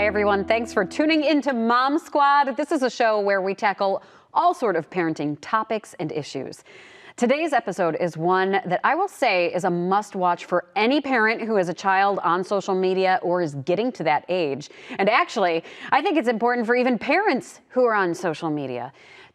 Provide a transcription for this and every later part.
Hi, everyone. Thanks for tuning into Mom Squad. This is a show where we tackle all sort of parenting topics and issues. Today's episode is one that I will say is a must-watch for any parent who has a child on social media or is getting to that age. And actually, I think it's important for even parents who are on social media.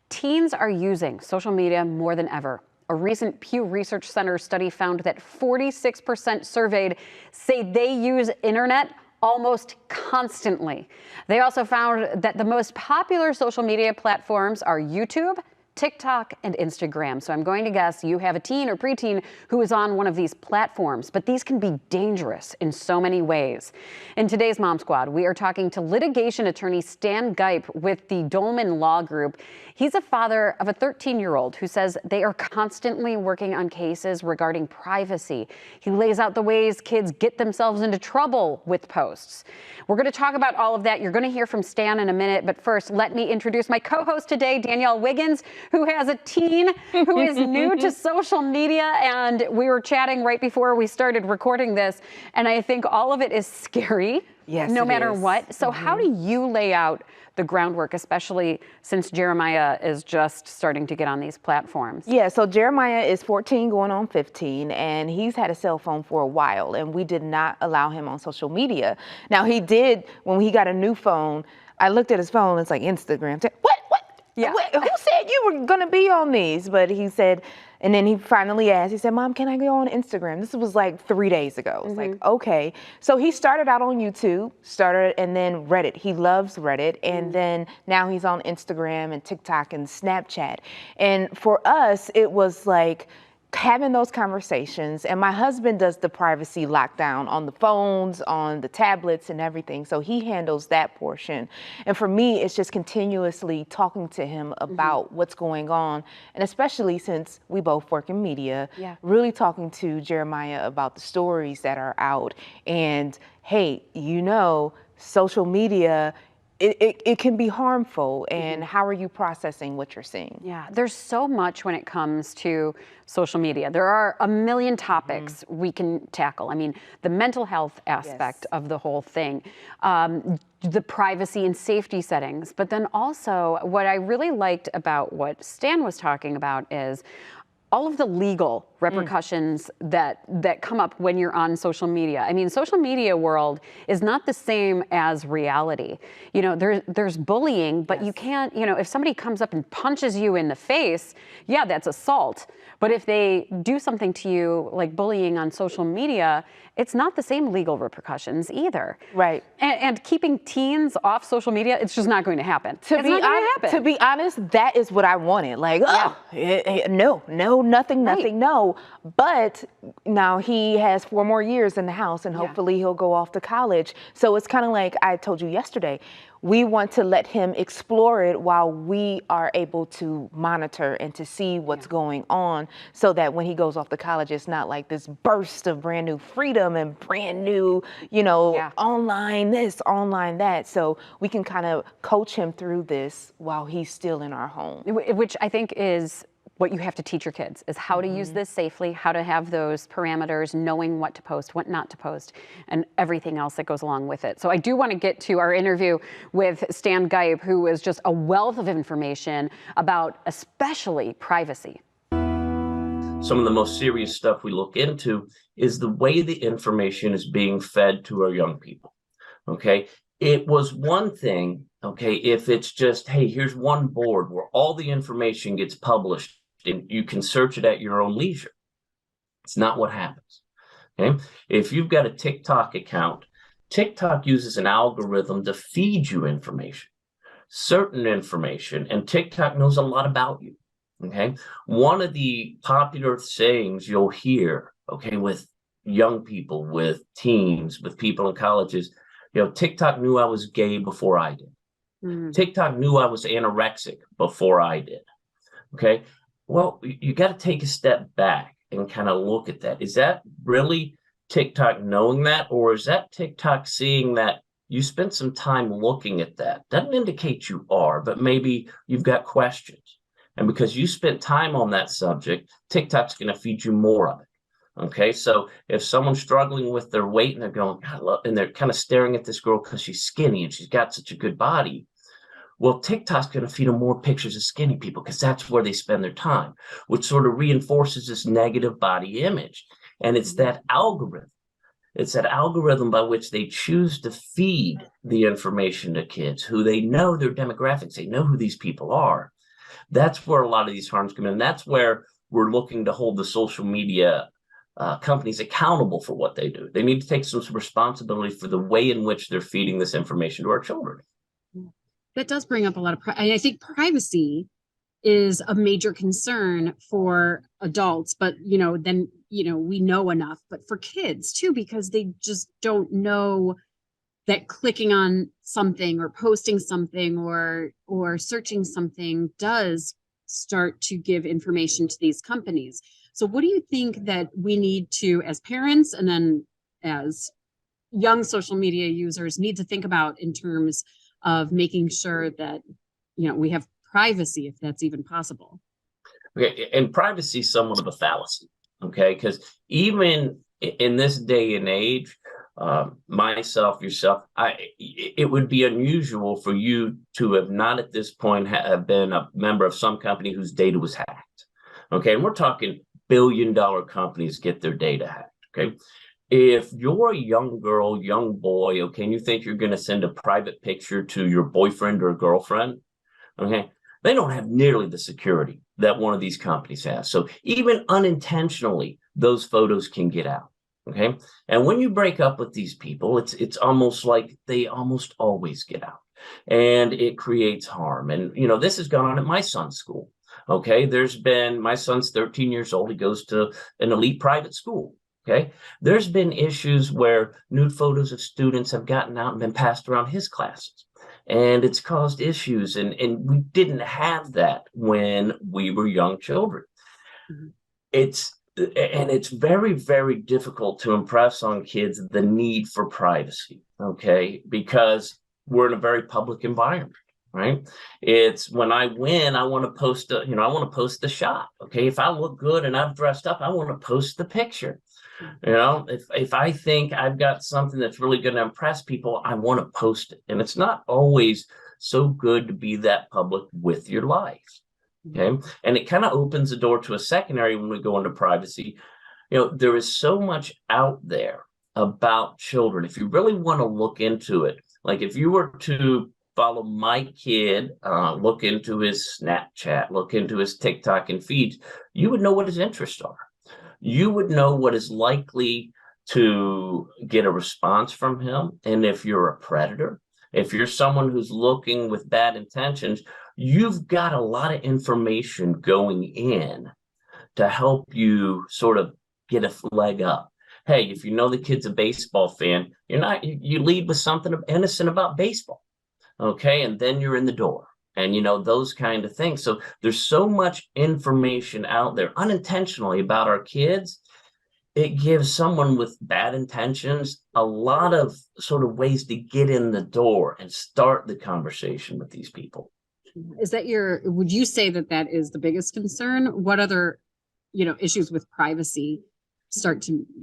Teens are using social media more than ever. A recent Pew Research Center study found that 46% surveyed say they use internet almost constantly. They also found that the most popular social media platforms are YouTube, TikTok, and Instagram. So I'm going to guess you have a teen or preteen who is on one of these platforms, but these can be dangerous in so many ways. In today's Mom Squad, we are talking to litigation attorney Stan Gipe with the Dolman Law Group. He's a father of a 13-year-old who says they are constantly working on cases regarding privacy. He lays out the ways kids get themselves into trouble with posts. We're going to talk about all of that. You're going to hear from Stan in a minute, but first, let me introduce my co-host today, Danielle Wiggins, who has a teen who is new to social media, and we were chatting right before we started recording this, and I think all of it is scary, no matter what. So how do you lay out the groundwork, especially since Jeremiah is just starting to get on these platforms? Yeah, so Jeremiah is 14 going on 15, and he's had a cell phone for a while, and we did not allow him on social media. Now, he did, when he got a new phone, I looked at his phone, it's like Instagram. What? Yeah. Who said you were going to be on these? But he said, and then he finally asked, he said, Mom, can I go on Instagram? This was like 3 days ago. It's like, okay. So he started out on YouTube, and then Reddit. He loves Reddit. And then now he's on Instagram and TikTok and Snapchat. And for us, it was like having those conversations, and my husband does the privacy lockdown on the phones, on the tablets and everything. So he handles that portion. And for me, it's just continuously talking to him about what's going on. And especially since we both work in media, really talking to Jeremiah about the stories that are out. And hey, social media, it can be harmful, and how are you processing what you're seeing? Yeah, there's so much when it comes to social media. There are a million topics we can tackle. I mean, the mental health aspect of the whole thing, the privacy and safety settings, but then also what I really liked about what Stan was talking about is all of the legal repercussions that come up when you're on social media. I mean, social media world is not the same as reality. You know, there's bullying, but you can't, if somebody comes up and punches you in the face, yeah, that's assault. But if they do something to you like bullying on social media, it's not the same legal repercussions either. Right. And keeping teens off social media, it's just not going to happen. To be honest, that is what I wanted. Like, no, nothing. No. But now he has 4 more years in the house, and hopefully he'll go off to college. So it's kind of like I told you yesterday, we want to let him explore it while we are able to monitor and to see what's going on, so that when he goes off to college, it's not like this burst of brand new freedom and brand new, online this, online that. So we can kind of coach him through this while he's still in our home. Which I think is what you have to teach your kids, is how to use this safely, how to have those parameters, knowing what to post, what not to post, and everything else that goes along with it. So I do want to get to our interview with Stan Gipe, who is just a wealth of information about especially privacy. Some of the most serious stuff we look into is the way the information is being fed to our young people. Okay. It was one thing, if it's just, hey, here's one board where all the information gets published and you can search it at your own leisure. It's not what happens. Okay. If you've got a TikTok account, TikTok uses an algorithm to feed you certain information, and TikTok knows a lot about you. Okay. One of the popular sayings you'll hear, with young people, with teens, with people in colleges, TikTok knew I was gay before I did. TikTok knew I was anorexic before I did. Okay. Well, you got to take a step back and kind of look at that. Is that really TikTok knowing that, or is that TikTok seeing that you spent some time looking at that? Doesn't indicate you are, but maybe you've got questions. And because you spent time on that subject, TikTok's going to feed you more of it. Okay, so if someone's struggling with their weight and they're going, God, look, and they're kind of staring at this girl because she's skinny and she's got such a good body, well, TikTok's going to feed them more pictures of skinny people because that's where they spend their time, which sort of reinforces this negative body image. And it's that algorithm. It's that algorithm by which they choose to feed the information to kids who they know their demographics. They know who these people are. That's where a lot of these harms come in. That's where we're looking to hold the social media companies accountable for what they do. They need to take some responsibility for the way in which they're feeding this information to our children. That does bring up a lot of, I think privacy is a major concern for adults, but, then, we know enough, but for kids too, because they just don't know that clicking on something or posting something or searching something does start to give information to these companies. So what do you think that we need to, as parents and then as young social media users, need to think about in terms of making sure that, we have privacy, if that's even possible? Okay, and privacy is somewhat of a fallacy, okay? Because even in this day and age, myself, yourself, it would be unusual for you to have not at this point have been a member of some company whose data was hacked, okay? And we're talking billion-dollar companies get their data hacked, okay? If you're a young girl, young boy, okay, and you think you're going to send a private picture to your boyfriend or girlfriend, okay, they don't have nearly the security that one of these companies has. So even unintentionally, those photos can get out, okay? And when you break up with these people, it's almost like they almost always get out, and it creates harm. And, this has gone on at my son's school, okay? My son's 13 years old. He goes to an elite private school. Okay, there's been issues where nude photos of students have gotten out and been passed around his classes, and it's caused issues. And we didn't have that when we were young children. Mm-hmm. It's very, very difficult to impress on kids the need for privacy. Okay, because we're in a very public environment. Right. It's when I win, I want to post I want to post the shot. Okay. If I look good and I've dressed up, I want to post the picture. If I think I've got something that's really going to impress people, I want to post it. And it's not always so good to be that public with your life. Okay. And it kind of opens the door to a secondary when we go into privacy. There is so much out there about children. If you really want to look into it, like if you were to follow my kid, look into his Snapchat, look into his TikTok and feeds, you would know what his interests are. You would know what is likely to get a response from him. And if you're a predator, if you're someone who's looking with bad intentions, you've got a lot of information going in to help you sort of get a leg up. Hey, if you know the kid's a baseball fan, you lead with something innocent about baseball. Okay, and then you're in the door. And, those kind of things. So there's so much information out there unintentionally about our kids. It gives someone with bad intentions a lot of sort of ways to get in the door and start the conversation with these people. Is that would you say that is the biggest concern? What other, issues with privacy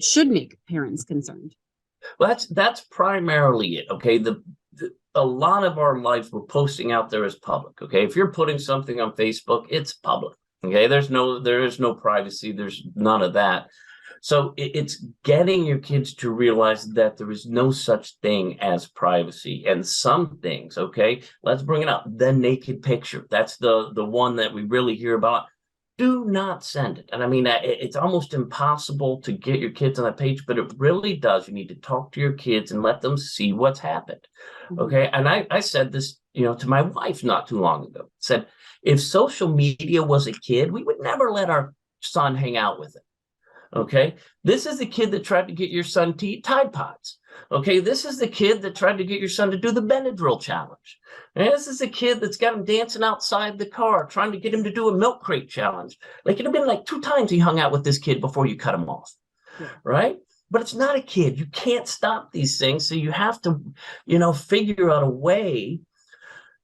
should make parents concerned? Well, that's primarily it. Okay. A lot of our life we're posting out there as public. Okay. If you're putting something on Facebook, it's public. Okay. There is no privacy. There's none of that. So it's getting your kids to realize that there is no such thing as privacy. And some things, okay, let's bring it up. The naked picture. That's the one that we really hear about. Do not send it. And I mean, it's almost impossible to get your kids on that page, but it really does. You need to talk to your kids and let them see what's happened. Okay. And I said this, to my wife not too long ago. Said, if social media was a kid, we would never let our son hang out with it. Okay. This is the kid that tried to get your son to eat Tide Pods. Okay. This is the kid that tried to get your son to do the Benadryl challenge. And this is the kid that's got him dancing outside the car, trying to get him to do a milk crate challenge. Like, it'd have been like 2 times he hung out with this kid before you cut him off. Yeah. Right. But it's not a kid. You can't stop these things. So you have to, figure out a way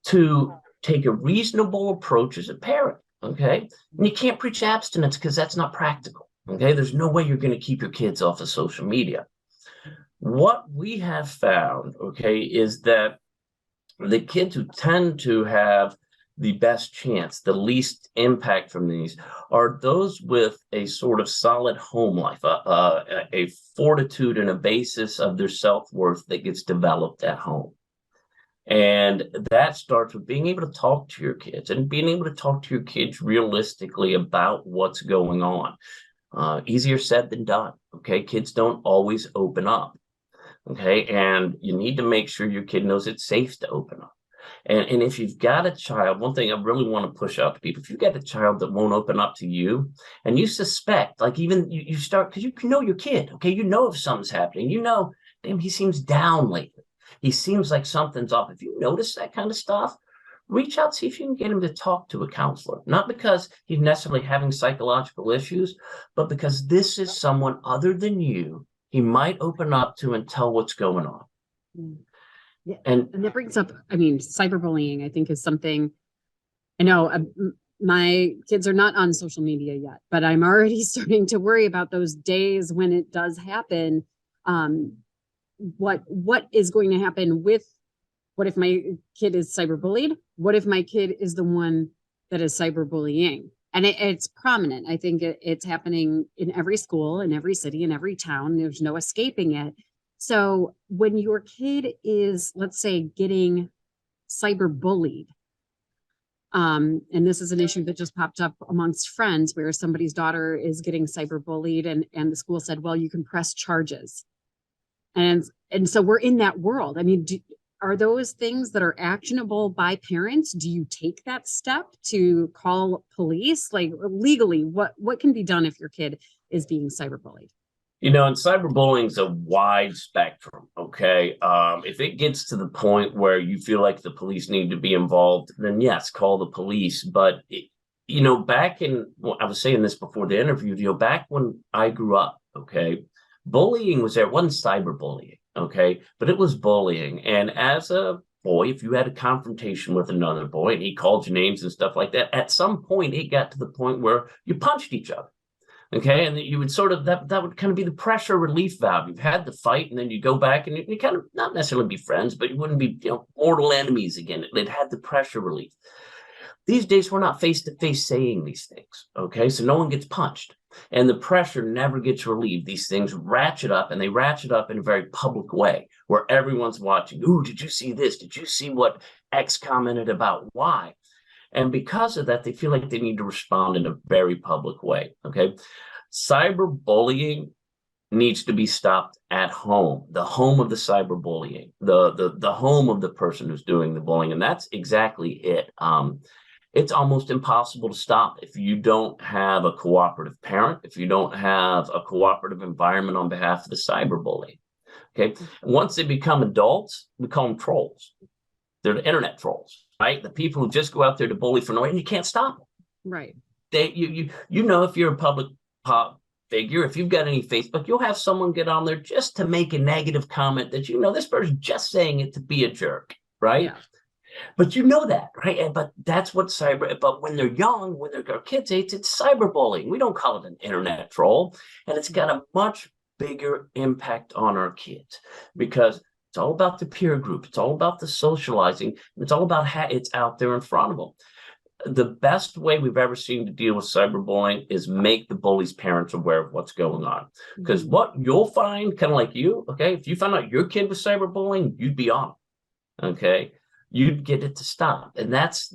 to take a reasonable approach as a parent. Okay. And you can't preach abstinence because that's not practical. Okay, there's no way you're going to keep your kids off of social media. What we have found, okay, is that the kids who tend to have the best chance, the least impact from these, are those with a sort of solid home life, a fortitude and a basis of their self-worth that gets developed at home. And that starts with being able to talk to your kids and being able to talk to your kids realistically about what's going on. Easier said than done. Okay. Kids don't always open up. Okay. And you need to make sure your kid knows it's safe to open up. And if you've got a child, one thing I really want to push out to people, if you've got a child that won't open up to you and you suspect, like even you start, because you know your kid, okay, you know if something's happening, you know, damn, he seems down lately. He seems like something's up. If you notice that kind of stuff, reach out, see if you can get him to talk to a counselor, not because he's necessarily having psychological issues, but because this is someone other than you he might open up to and tell what's going on. Yeah. And that brings up, I mean, cyberbullying, I think, is something I know. My kids are not on social media yet, but I'm already starting to worry about those days when it does happen. What is going to happen with, what if my kid is cyberbullied? What if my kid is the one that is cyberbullying? And it's prominent. I think it's happening in every school, in every city, in every town. There's no escaping it. So when your kid is, let's say, getting cyberbullied, and this is an issue that just popped up amongst friends where somebody's daughter is getting cyberbullied and the school said, well, you can press charges. And so we're in that world. I mean, are those things that are actionable by parents? Do you take that step to call police? Like legally, what can be done if your kid is being cyberbullied? You know, and cyberbullying is a wide spectrum, okay? If it gets to the point where you feel like the police need to be involved, then yes, call the police. But, back in, well, I was saying this before the interview, back when I grew up, okay, bullying was there. It wasn't cyberbullying, okay? But it was bullying. And as a boy, if you had a confrontation with another boy and he called you names and stuff like that, at some point it got to the point where you punched each other. Okay, and you would sort of that would kind of be the pressure relief valve. You've had the fight, and then you go back and you kind of not necessarily be friends, but you wouldn't be mortal enemies again. It had the pressure relief. These days, we're not face to face saying these things. Okay, so no one gets punched, and the pressure never gets relieved. These things ratchet up, and they ratchet up in a very public way where everyone's watching. Ooh, did you see this? Did you see what X commented about Y? And because of that, they feel like they need to respond in a very public way. Okay. Cyberbullying needs to be stopped at home, the home of the cyberbullying, the home of the person who's doing the bullying. And that's exactly it. It's almost impossible to stop if you don't have a cooperative parent, if you don't have a cooperative environment on behalf of the cyberbully. Okay. And once they become adults, we call them trolls. They're the internet trolls, right? The people who just go out there to bully for no reason, and you can't stop them. Right. You if you're a public figure, if you've got any Facebook, you'll have someone get on there just to make a negative comment that this person's just saying it to be a jerk, right? Yeah. But you know that, right? But that's what but when they're young, when they're kids' age, it's cyberbullying. We don't call it an internet troll. And it's got a much bigger impact on our kids because it's all about the peer group. It's all about the socializing. It's all about how it's out there in front of them. The best way we've ever seen to deal with cyberbullying is make the bully's parents aware of what's going on. Because what you'll find, kind of like you, okay, if you found out your kid was cyberbullying, you'd be on it, okay? You'd get it to stop. And that's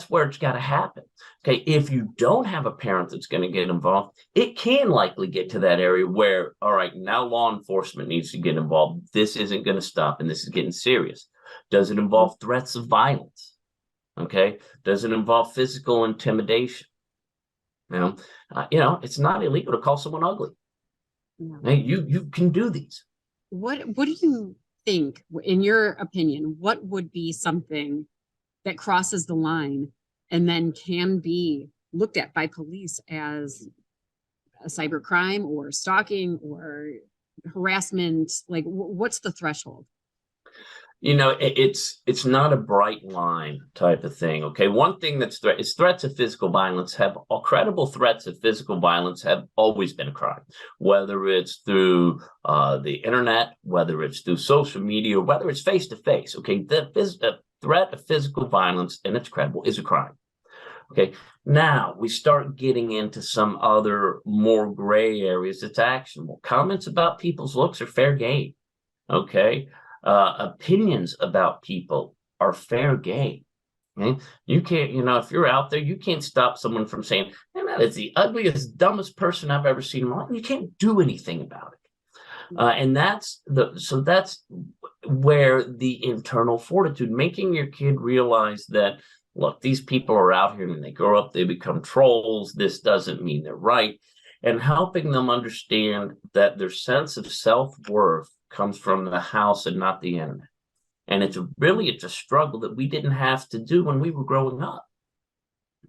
where it's got to happen. Okay, if you don't have a parent that's going to get involved, it can likely get to that area where, all right, now law enforcement needs to get involved. This isn't going to stop, and this is getting serious. Does it involve threats of violence? Okay, does it involve physical intimidation? It's not illegal to call someone ugly. No. Hey, you can do these. What do you think, in your opinion, what would be something that crosses the line and then can be looked at by police as a cybercrime or stalking or harassment? Like, what's the threshold? It's not a bright line type of thing. Okay, one thing that's is threats of physical violence have credible threats of physical violence have always been a crime, whether it's through the internet, whether it's through social media, whether it's face to face. Okay, the threat of physical violence, and it's credible, is a crime. Okay, now we start getting into some other more gray areas that's actionable. Comments about people's looks are fair game. Okay. Opinions about people are fair game. Okay? You can't, if you're out there, you can't stop someone from saying, hey, man, it's the ugliest, dumbest person I've ever seen in my life. You can't do anything about it. And that's where the internal fortitude, making your kid realize that, look, these people are out here and they grow up, they become trolls. This doesn't mean they're right. And helping them understand that their sense of self-worth comes from the house and not the internet. And it's a struggle that we didn't have to do when we were growing up.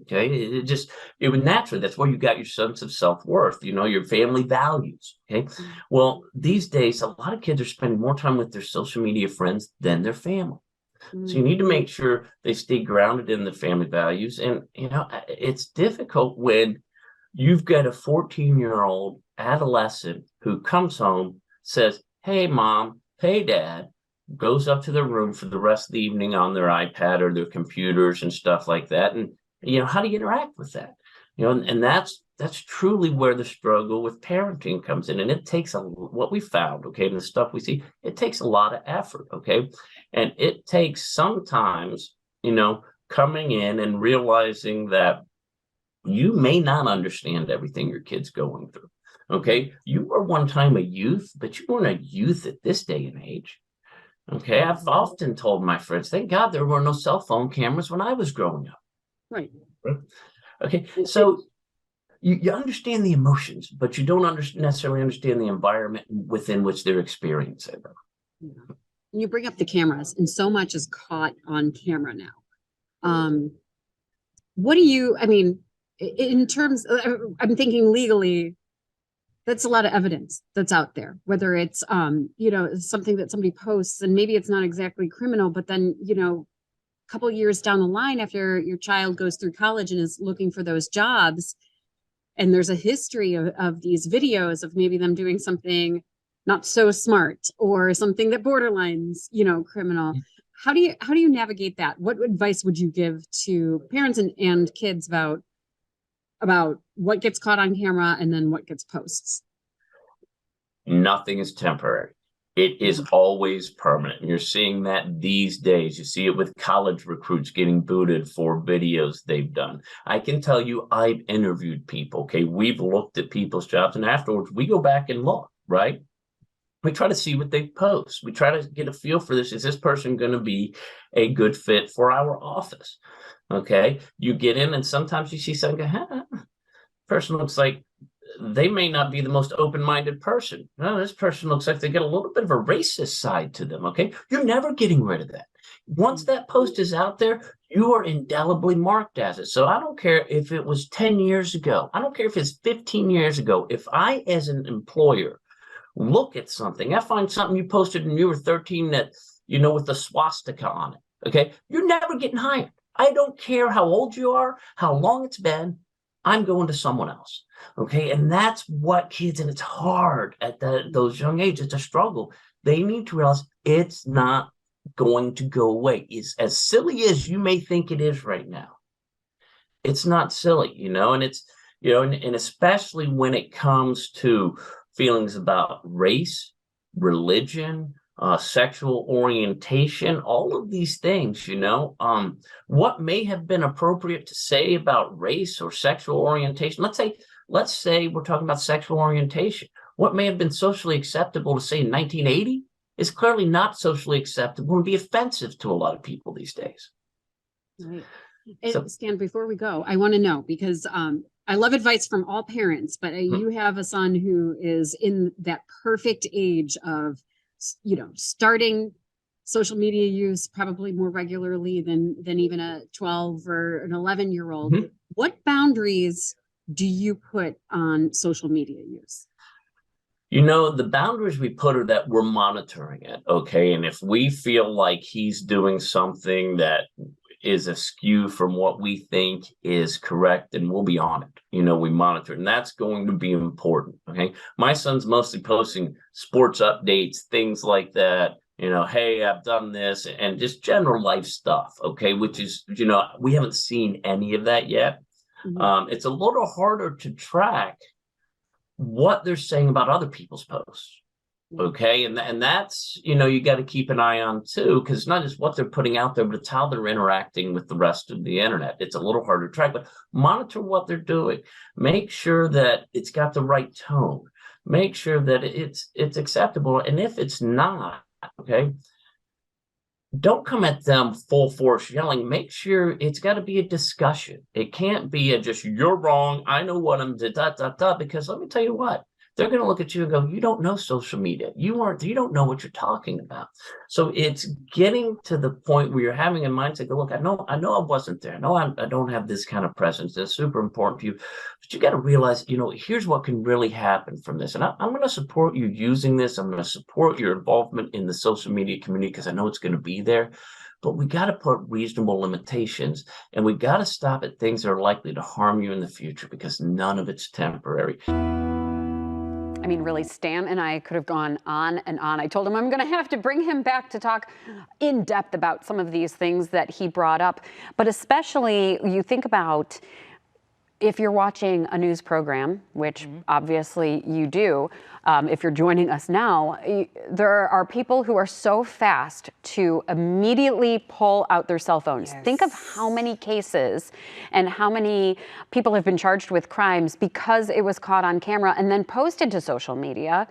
Okay, it was natural. That's where you got your sense of self-worth, your family values. Okay, well, these days, a lot of kids are spending more time with their social media friends than their family. So you need to make sure they stay grounded in the family values. And, it's difficult when you've got a 14-year-old adolescent who comes home, says, hey, mom, hey, dad, goes up to their room for the rest of the evening on their iPad or their computers and stuff like that. And, how do you interact with that? And that's truly where the struggle with parenting comes in. And it takes what we found, okay, and the stuff we see, it takes a lot of effort, okay? And it takes sometimes, coming in and realizing that you may not understand everything your kid's going through. Okay, you were one time a youth, but you weren't a youth at this day and age. Okay, I've often told my friends, thank God there were no cell phone cameras when I was growing up. Right. Okay, so you understand the emotions, but you don't necessarily understand the environment within which they're experiencing them. Yeah. You bring up the cameras, and so much is caught on camera now. What do you, in terms of, I'm thinking legally, that's a lot of evidence that's out there, whether it's, something that somebody posts and maybe it's not exactly criminal, but then, a couple of years down the line after your child goes through college and is looking for those jobs, and there's a history of these videos of maybe them doing something not so smart or something that borderlines, criminal. How do you navigate that? What advice would you give to parents and kids about what gets caught on camera and then what gets posts? Nothing is temporary. It is always permanent. And you're seeing that these days. You see it with college recruits getting booted for videos they've done. I can tell you, I've interviewed people. Okay, we've looked at people's jobs, and afterwards we go back and look, right? We try to see what they post. We try to get a feel for this. Is this person going to be a good fit for our office? Okay, you get in and sometimes you see something, person looks like they may not be the most open-minded person. No, this person looks like they get a little bit of a racist side to them, okay? You're never getting rid of that. Once that post is out there, you are indelibly marked as it. So I don't care if it was 10 years ago. I don't care if it's 15 years ago. If I, as an employer, look at something, I find something you posted when you were 13 that, with the swastika on it, okay? You're never getting hired. I don't care how old you are, how long it's been. I'm going to someone else. Okay. And that's what kids, and it's hard at those young ages. It's a struggle. They need to realize it's not going to go away. It's as silly as you may think it is right now. It's not silly, and it's, and especially when it comes to feelings about race, religion, sexual orientation, all of these things, what may have been appropriate to say about race or sexual orientation. Let's say we're talking about sexual orientation. What may have been socially acceptable to say in 1980 is clearly not socially acceptable and be offensive to a lot of people these days. Right. And Stan, before we go, I want to know, because I love advice from all parents, but you have a son who is in that perfect age of, starting social media use probably more regularly than even a 12 or an 11-year-old. What boundaries do you put on social media use? The boundaries we put are that we're monitoring it, okay? And if we feel like he's doing something that is askew from what we think is correct, then we'll be on it. We monitor it, and that's going to be important, okay? My son's mostly posting sports updates, things like that. Hey, I've done this, and just general life stuff, okay? Which is, we haven't seen any of that yet. Mm-hmm. It's a little harder to track what they're saying about other people's posts. Okay. And that's, you got to keep an eye on too, because it's not just what they're putting out there, but it's how they're interacting with the rest of the internet. It's a little harder to track, but monitor what they're doing. Make sure that it's got the right tone. Make sure that it's acceptable. And if it's not, okay, don't come at them full force yelling. Make sure it's got to be a discussion. It can't be just, you're wrong, I know what I'm because let me tell you what, they're going to look at you and go, you don't know social media. You don't know what you're talking about. So it's getting to the point where you're having a mindset, go, look, I know I wasn't there. I know I don't have this kind of presence. That's super important to you. But you got to realize, here's what can really happen from this. And I'm going to support you using this. I'm going to support your involvement in the social media community because I know it's going to be there. But we got to put reasonable limitations, and we got to stop at things that are likely to harm you in the future, because none of it's temporary. I mean, really, Stan and I could have gone on and on. I told him I'm going to have to bring him back to talk in depth about some of these things that he brought up. But especially, you think about if you're watching a news program, which obviously you do, if you're joining us now, there are people who are so fast to immediately pull out their cell phones. Yes. Think of how many cases and how many people have been charged with crimes because it was caught on camera and then posted to social media.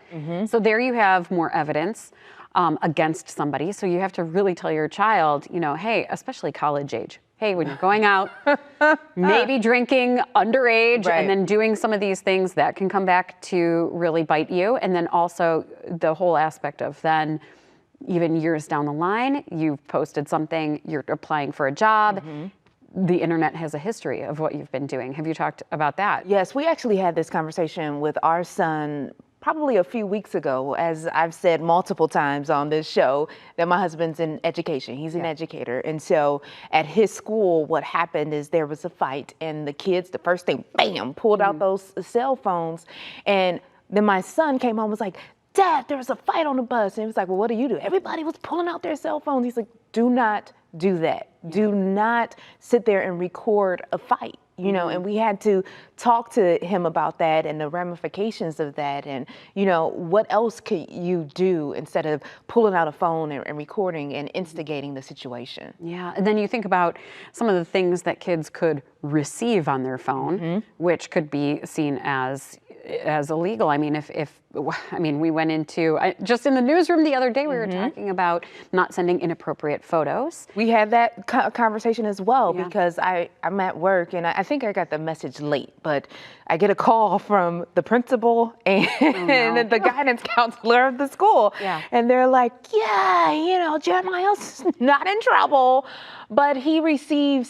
So there you have more evidence against somebody. So you have to really tell your child, hey, especially college age, hey, when you're going out, maybe drinking underage, right, and then doing some of these things that can come back to really bite you. And then also the whole aspect of then even years down the line, you've posted something, you're applying for a job. The internet has a history of what you've been doing. Have you talked about that? Yes, we actually had this conversation with our son probably a few weeks ago. As I've said multiple times on this show, that my husband's in education. He's an educator. And so at his school, what happened is there was a fight, and the kids, the first thing, bam, pulled out those cell phones. And then my son came home and was like, Dad, there was a fight on the bus. And he was like, well, what do you do? Everybody was pulling out their cell phones. He's like, do not do that. Do not sit there and record a fight. And we had to talk to him about that and the ramifications of that, and, what else could you do instead of pulling out a phone and recording and instigating the situation. Yeah, and then you think about some of the things that kids could receive on their phone, which could be seen as illegal. I mean, we went into, just in the newsroom the other day, we were talking about not sending inappropriate photos. We had that conversation as well, because I'm at work, and I think I got the message late, but I get a call from the principal and the guidance counselor of the school. And they're like, Jeremiah's not in trouble, but he received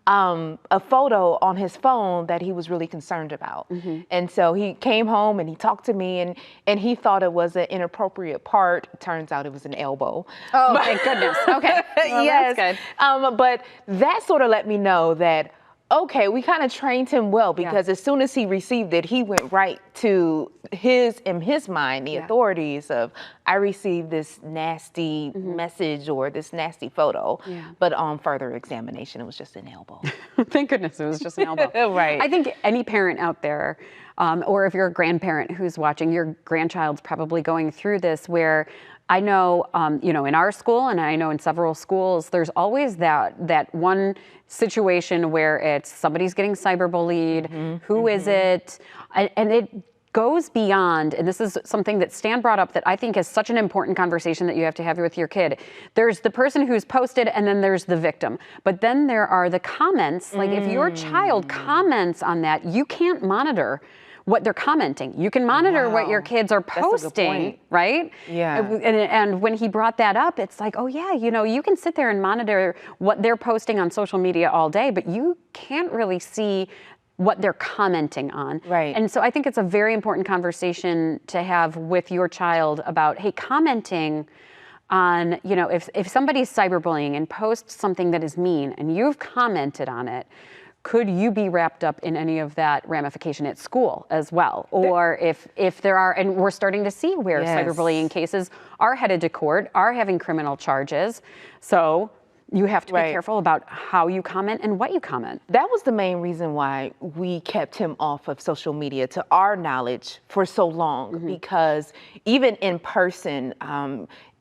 a photo on his phone that he was really concerned about. And so he came home and he talked to me, and he thought it was an inappropriate part. Turns out it was an elbow. Oh, thank goodness. Okay. Well, yes. That's good. But that sort of let me know that, okay, we kind of trained him well, because as soon as he received it, he went right to in his mind, the authorities of, I received this nasty message or this nasty photo. But on further examination, it was just an elbow. Thank goodness it was just an elbow. Right. I think any parent out there, or if you're a grandparent who's watching, your grandchild's probably going through this, where I know, in our school, and I know in several schools, there's always that one situation where it's somebody's getting cyberbullied. Who is it? And it goes beyond, and this is something that Stan brought up that I think is such an important conversation that you have to have with your kid. There's the person who's posted, and then there's the victim. But then there are the comments. Like if your child comments on that, you can't monitor what they're commenting. You can monitor what your kids are posting, right? Yeah. And when he brought that up, it's like, oh yeah, you can sit there and monitor what they're posting on social media all day, but you can't really see what they're commenting on. Right. And so I think it's a very important conversation to have with your child about, hey, commenting on, you know, if somebody's cyberbullying and posts something that is mean and you've commented on it, could you be wrapped up in any of that ramification at school as well? Or if there are, and we're starting to see where cyberbullying cases are headed to court, are having criminal charges. So you have to be careful about how you comment and what you comment. That was the main reason why we kept him off of social media, to our knowledge, for so long, because even in person,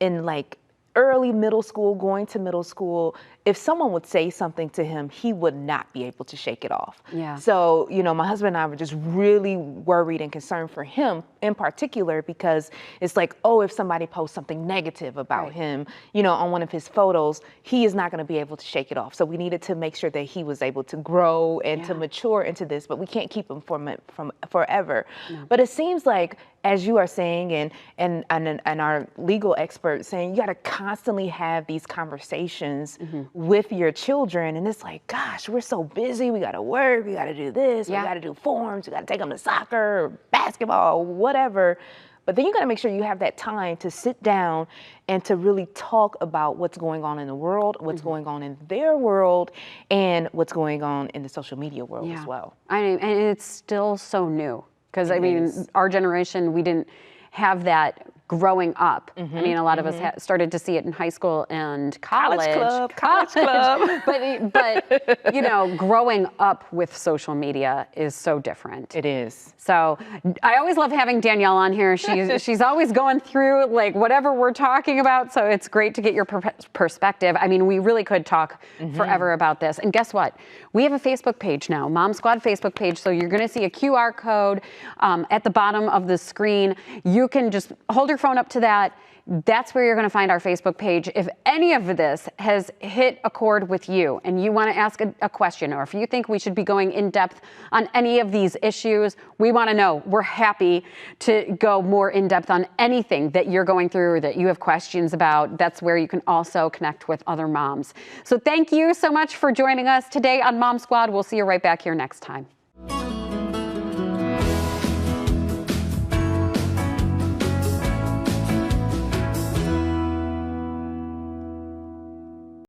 in like early middle school, going to middle school, if someone would say something to him, he would not be able to shake it off. Yeah. So, you know, my husband and I were just really worried and concerned for him in particular, because it's like, oh, if somebody posts something negative about him, you know, on one of his photos, he is not going to be able to shake it off. So we needed to make sure that he was able to grow and to mature into this, but we can't keep him from forever. No. But it seems like, as you are saying, and our legal experts saying, you got to constantly have these conversations with your children. And it's like, gosh, we're so busy. We got to work. We got to do this. We got to do forms. We got to take them to soccer, or basketball, whatever. But then you got to make sure you have that time to sit down and to really talk about what's going on in the world, what's going on in their world, and what's going on in the social media world as well. I mean, and it's still so new. Because I mean, our generation, we didn't have that growing up. I mean, a lot of us started to see it in high school and college. College club. But you know, growing up with social media is so different. It is. So I always love having Danielle on here. She's always going through like whatever we're talking about. So it's great to get your perspective. I mean, we really could talk forever about this. And guess what? We have a Facebook page now, Mom Squad Facebook page. So you're going to see a QR code at the bottom of the screen. You can just hold your phone up to that. That's where you're going to find our Facebook page. If any of this has hit a chord with you and you want to ask a question, or if you think we should be going in depth on any of these issues, we want to know. We're happy to go more in depth on anything that you're going through or that you have questions about. That's where you can also connect with other moms. So thank you so much for joining us today on Mom Squad. We'll see you right back here next time.